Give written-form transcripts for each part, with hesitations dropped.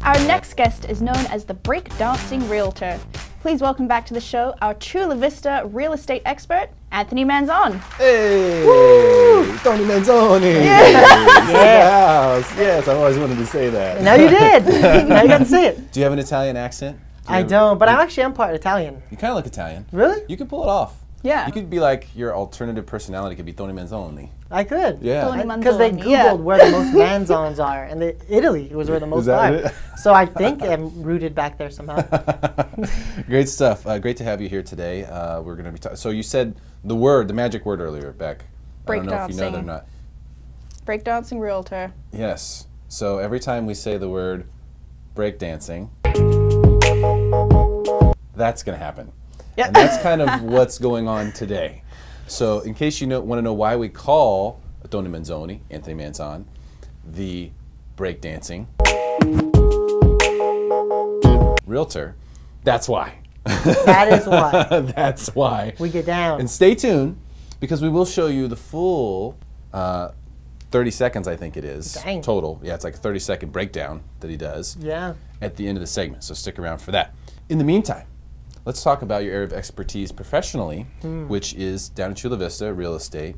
Our next guest is known as the breakdancing realtor. Please welcome back to the show our Chula Vista real estate expert, Anthony Manzon. Hey! Woo! Tony Manzoni! Yeah. Yes, I've always wanted to say that. Now you did. Now you got to say it. Do you have an Italian accent? I don't, but I actually am part Italian. You kind of look Italian. Really? You could pull it off. Yeah. You could be like, your alternative personality could be Tony Manzoni. I could. Yeah. Tony Because they Manzoni, Googled yeah. where the most Manzons are, and Italy was where the most that are. it? So I think I'm rooted back there somehow. Great stuff. Great to have you here today. We're going to be talking. So you said the magic word earlier, Beck. I don't know if you know that or not. Breakdancing realtor. Yes. So every time we say the word breakdancing, that's going to happen. Yeah. And that's kind of what's going on today. So in case you want to know why we call Tony Manzoni, Anthony Manzon, the breakdancing realtor, that's why. That is why. That's why. We get down. And stay tuned, because we will show you the full 30 seconds, I think it is, Dang. total. Yeah, it's like a 30-second breakdown that he does Yeah. at the end of the segment, so stick around for that. In the meantime, let's talk about your area of expertise professionally, which is down in Chula Vista, real estate.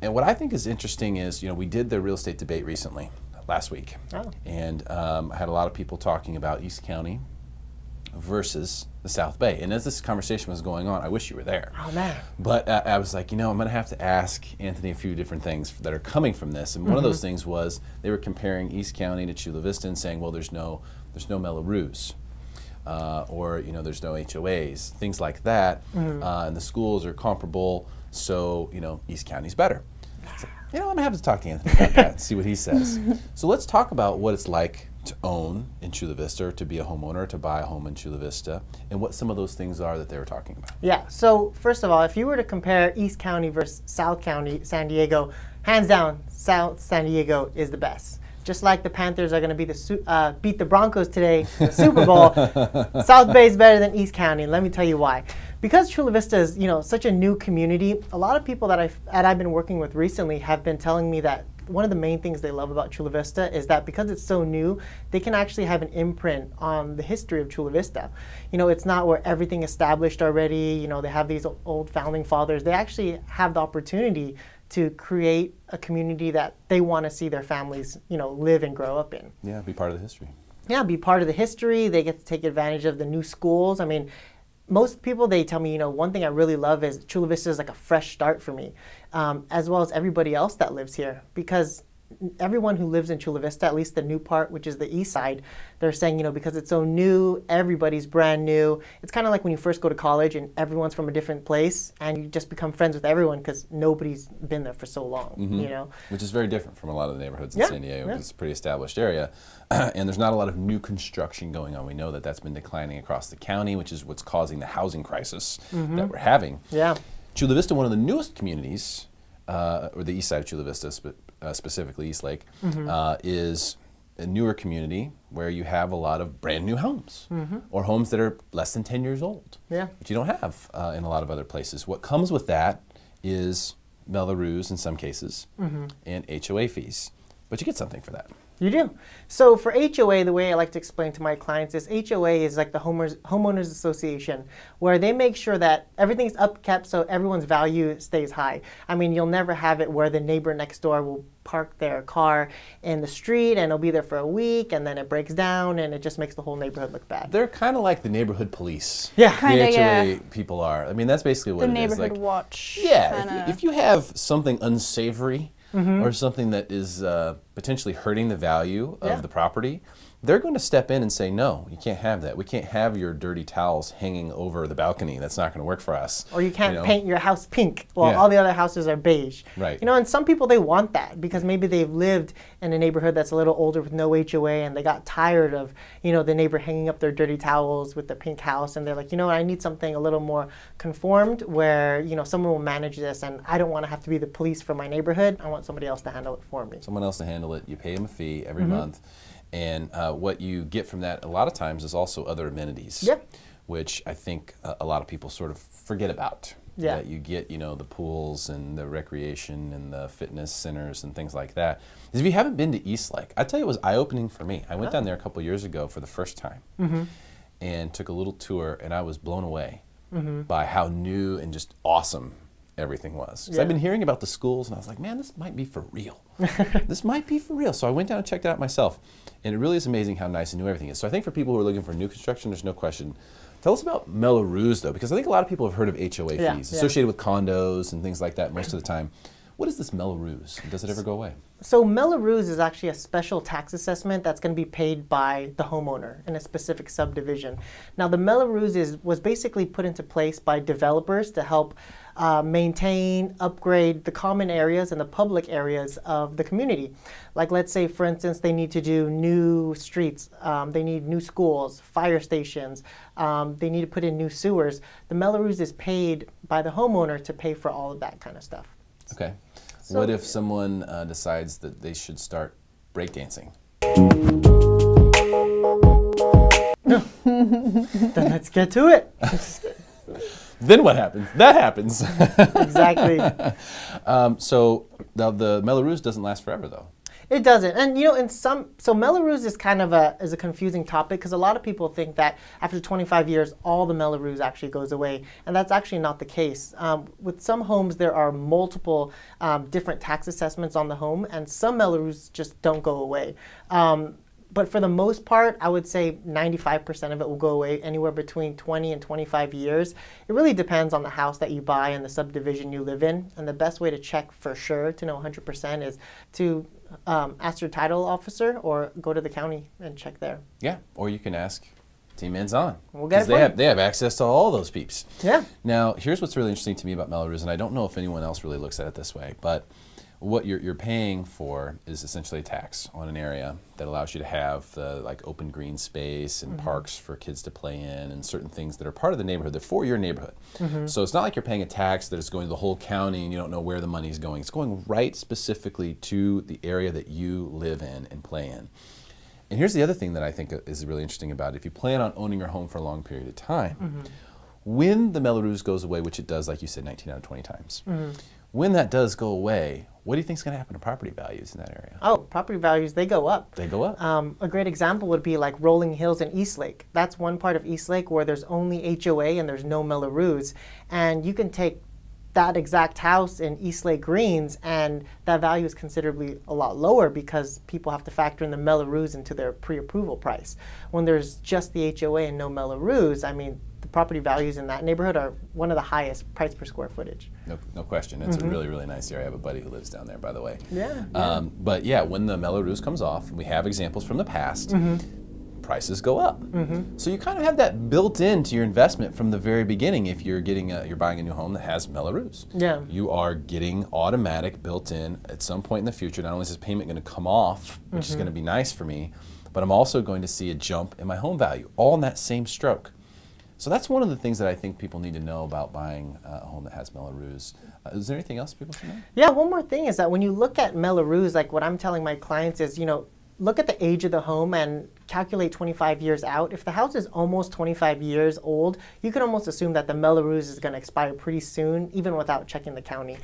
And what I think is interesting is, we did the real estate debate recently, last week. Oh. And I had a lot of people talking about East County versus the South Bay. And as this conversation was going on, I wish you were there. Oh, man. But I was like, I'm going to have to ask Anthony a few different things that are coming from this. And one of those things was they were comparing East County to Chula Vista and saying, well, there's no Mello Roos. Or there's no HOAs, things like that, and the schools are comparable, so East County's better. So, I'm gonna have to talk to Anthony about that and see what he says. So let's talk about what it's like to own in Chula Vista, or to be a homeowner, or to buy a home in Chula Vista, and what some of those things are that they were talking about. Yeah, so first of all, if you were to compare East County versus South County, San Diego, hands down, South San Diego is the best. Just like the Panthers are going to beat the Broncos today in the Super Bowl, South Bay is better than East County, and let me tell you why. Because Chula Vista is, such a new community, a lot of people that I've been working with recently have been telling me that one of the main things they love about Chula Vista is that because it's so new, they can actually have an imprint on the history of Chula Vista. It's not where everything established already, they have these old founding fathers. They actually have the opportunity to create a community that they want to see their families, live and grow up in. Yeah, be part of the history. Yeah, be part of the history. They get to take advantage of the new schools. I mean, most people, they tell me, one thing I really love is Chula Vista is like a fresh start for me, as well as everybody else that lives here. Because everyone who lives in Chula Vista, at least the new part, which is the east side, they're saying, because it's so new, everybody's brand new. It's kind of like when you first go to college and everyone's from a different place and you just become friends with everyone because nobody's been there for so long, Which is very different from a lot of the neighborhoods in San Diego, because it's a pretty established area. And there's not a lot of new construction going on. We know that that's been declining across the county, which is what's causing the housing crisis that we're having. Yeah. Chula Vista, one of the newest communities, or the east side of Chula Vista, specifically East Lake, is a newer community where you have a lot of brand new homes, or homes that are less than 10 years old, which you don't have in a lot of other places. What comes with that is Mello Roos in some cases, and HOA fees, but you get something for that. You do. So for HOA, the way I like to explain to my clients is HOA is like the homeowners association, where they make sure that everything's upkept so everyone's value stays high. I mean, you'll never have it where the neighbor next door will park their car in the street and it'll be there for a week and then it breaks down and it just makes the whole neighborhood look bad. They're kind of like the neighborhood police. Yeah. Kinda, the HOA yeah. people are. I mean, that's basically what The it is. neighborhood watch. Yeah, if you have something unsavory, or something that is potentially hurting the value of the property, they're going to step in and say, no, you can't have that. We can't have your dirty towels hanging over the balcony. That's not going to work for us. Or you can't paint your house pink while all the other houses are beige. Right. And some people, they want that because maybe they've lived in a neighborhood that's a little older with no HOA and they got tired of, the neighbor hanging up their dirty towels with the pink house, and they're like, I need something a little more conformed where, someone will manage this and I don't want to have to be the police for my neighborhood. I want somebody else to handle it for me. Someone else to handle it. You pay them a fee every month. And what you get from that a lot of times is also other amenities, which I think a lot of people sort of forget about. Yeah. that you get, you know, the pools and the recreation and the fitness centers and things like that. Is if you haven't been to Eastlake, I tell you, it was eye-opening for me. I went down there a couple years ago for the first time and took a little tour, and I was blown away by how new and just awesome everything was. So I've been hearing about the schools, and I was like, man, this might be for real. This might be for real. So I went down and checked it out myself, and it really is amazing how nice and new everything is. So I think for people who are looking for new construction, there's no question. Tell us about Mello Roos, though, because I think a lot of people have heard of HOA fees associated with condos and things like that most of the time. What is this Mello Roos? Does it ever go away? So Mello Roos is actually a special tax assessment that's going to be paid by the homeowner in a specific subdivision. Now, the Mello Roos was basically put into place by developers to help maintain, upgrade the common areas and the public areas of the community. Like, let's say, for instance, they need to do new streets, they need new schools, fire stations, they need to put in new sewers. The Mello Roos is paid by the homeowner to pay for all of that kind of stuff. Okay. So, what if someone decides that they should start breakdancing? Then let's get to it. Then what happens? That happens. Exactly. So the Mello Roos doesn't last forever, though. It doesn't, and you know, so Mello Roos is kind of a confusing topic because a lot of people think that after 25 years, all the Mello Roos actually goes away, and that's actually not the case. With some homes, there are multiple different tax assessments on the home, and some Mello Roos just don't go away. But for the most part, I would say 95% of it will go away anywhere between 20 and 25 years. It really depends on the house that you buy and the subdivision you live in. And the best way to check for sure to know 100% is to ask your title officer or go to the county and check there. Yeah, or you can ask Team Enzon. We'll get it. They have access to all those peeps. Yeah. Now, here's what's really interesting to me about Mello Roos, and I don't know if anyone else really looks at it this way, but what you're paying for is essentially a tax on an area that allows you to have the like open green space and parks for kids to play in and certain things that are part of the neighborhood. They're for your neighborhood. So it's not like you're paying a tax that is going to the whole county and you don't know where the money is going. It's going right specifically to the area that you live in and play in. And here's the other thing that I think is really interesting about it. If you plan on owning your home for a long period of time, when the Mello Roos goes away, which it does, like you said, 19 out of 20 times, when that does go away, what do you think is going to happen to property values in that area? Oh, property values, they go up. They go up. A great example would be like Rolling Hills in Eastlake. That's one part of Eastlake where there's only HOA and there's no Mello Roos. And you can take that exact house in Eastlake Greens and that value is considerably a lot lower because people have to factor in the Mello Roos into their pre-approval price. When there's just the HOA and no Mello Roos, I mean, the property values in that neighborhood are one of the highest price per square footage. No question. It's a really, really nice area. I have a buddy who lives down there, by the way. Yeah. But yeah, when the Mello Roos comes off, we have examples from the past, prices go up. So you kind of have that built into your investment from the very beginning. If you're getting you're buying a new home that has Mello Roos, you are getting automatic built in at some point in the future. Not only is this payment going to come off, which is going to be nice for me, but I'm also going to see a jump in my home value, all in that same stroke. So that's one of the things that I think people need to know about buying a home that has Mello Roos. Is there anything else people should know? Yeah, one more thing is that when you look at Mello Roos, like what I'm telling my clients is, you know, look at the age of the home and calculate 25 years out. If the house is almost 25 years old, you can almost assume that the Mello Roos is going to expire pretty soon, even without checking the county,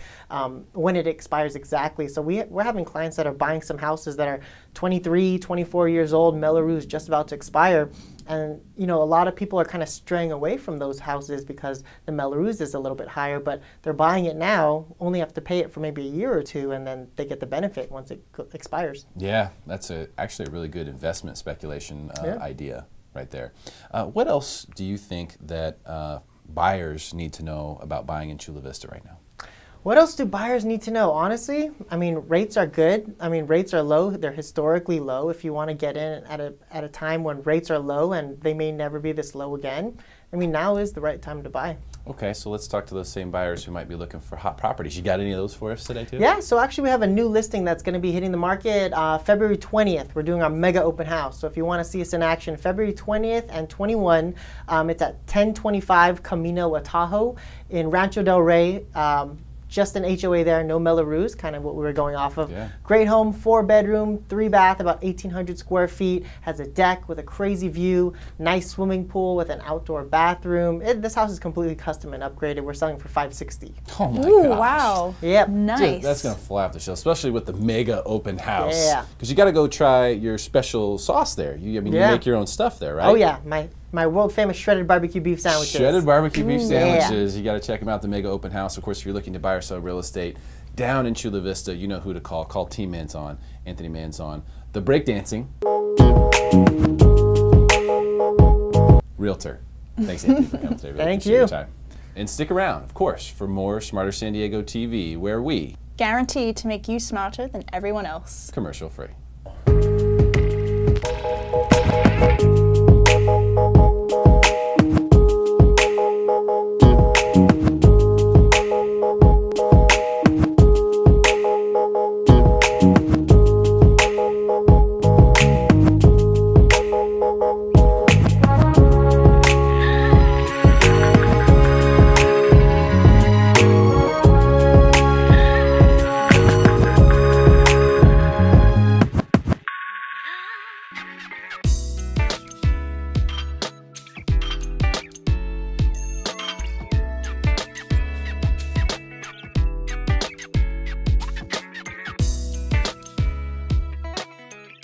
when it expires exactly. So we're having clients that are buying some houses that are 23, 24 years old, Mello Roos just about to expire. And you know, a lot of people are kind of straying away from those houses because the Mello Roos is a little bit higher, but they're buying it now, only have to pay it for maybe a year or two, and then they get the benefit once it expires. Yeah, that's actually a really good investment speculation idea right there. What else do you think that buyers need to know about buying in Chula Vista right now? What else do buyers need to know? Honestly, I mean, rates are good. I mean, rates are low. They're historically low. If you want to get in at a time when rates are low and they may never be this low again, I mean, now is the right time to buy. Okay, so let's talk to those same buyers who might be looking for hot properties. You got any of those for us today, too? Yeah, so actually we have a new listing that's going to be hitting the market February 20th. We're doing our mega open house. So if you want to see us in action, February 20th and 21, it's at 1025 Camino Atajo in Rancho Del Rey, just an HOA there, no Mello Roos, kind of what we were going off of. Yeah. Great home, 4-bedroom, 3-bath, about 1,800 square feet, has a deck with a crazy view, nice swimming pool with an outdoor bathroom. This house is completely custom and upgraded. We're selling for $560,000. Oh my Ooh, gosh. wow. Yep. Nice. Dude, that's going to fly off the shelf, especially with the mega open house. Yeah. Because you got to go try your special sauce there. You make your own stuff there, right? Oh yeah, my world famous shredded barbecue beef sandwiches. Shredded barbecue beef yeah. sandwiches. You got to check them out, the mega open house. Of course, if you're looking to buy or sell real estate down in Chula Vista, you know who to call. Call Team Manzon, Anthony Manzon. The breakdancing realtor. Thanks, Anthony, for coming today. Really Thank appreciate you. your time. And stick around, of course, for more Smarter San Diego TV, where we Guaranteed to make you smarter than everyone else. commercial free.